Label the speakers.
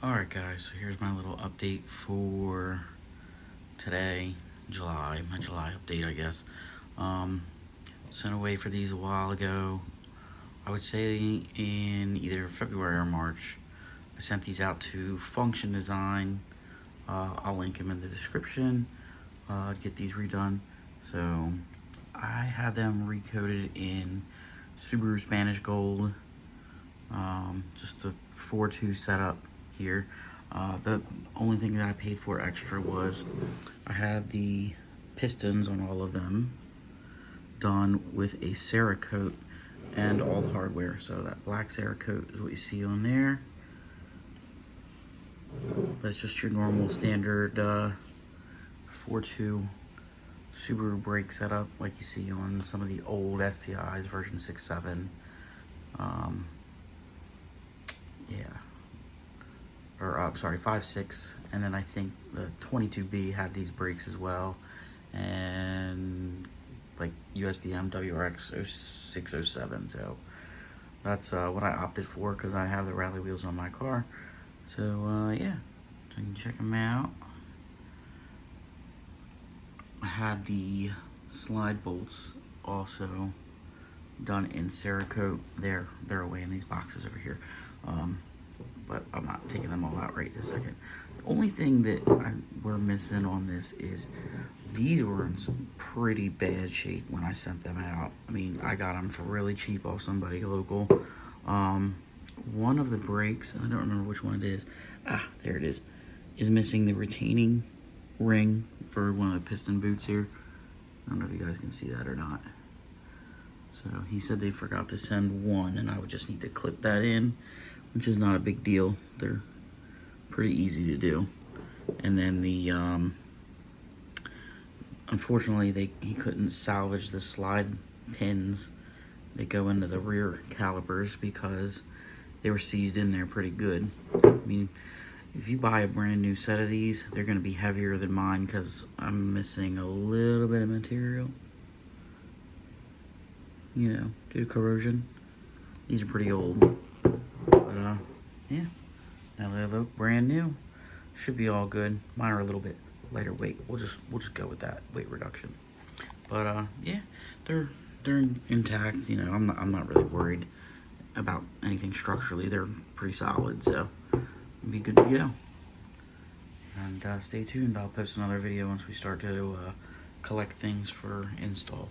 Speaker 1: Alright guys, so here's my little update for today, my July update I guess. Sent away for these a while ago. I would say in either February or March. I sent these out to Function Design. I'll link them in the description to get these redone. So I had them recoated in Subaru Spanish Gold. Just a 4.2 setup here. The only thing that I paid for extra was I had the pistons on all of them done with a Cerakote and all the hardware. So that black Cerakote is what you see on there. That's just your normal standard 4.2 Subaru brake setup like you see on some of the old STIs, version 6.7. Yeah. Or sorry, 5.6, and then I think the 22B had these brakes as well, and like USDM WRX 0607. So that's what I opted for because I have the rally wheels on my car. So yeah, so you can check them out. I had the slide bolts also done in Cerakote. They're away in these boxes over here. But I'm not taking them all out right this second. The only thing that we're missing on this is these were in some pretty bad shape when I sent them out. I mean, I got them for really cheap off somebody local. One of the brakes, and I don't remember which one it is. There it is missing the retaining ring for one of the piston boots here. I don't know if you guys can see that or not. So he said they forgot to send one, and I would just need to clip that in, which is not a big deal. They're pretty easy to do. And then the unfortunately he couldn't salvage the slide pins that go into the rear calipers because they were seized in there pretty good. I mean, if you buy a brand new set of these, they're going to be heavier than mine because I'm missing a little bit of material, you know, due to corrosion. These are pretty old, but yeah, now they look brand new. Should be all good. Mine are a little bit lighter weight. We'll just go with that weight reduction. But yeah, they're intact. You know, I'm not really worried about anything structurally. They're pretty solid, so we'll be good to go. And stay tuned. I'll post another video once we start to collect things for install.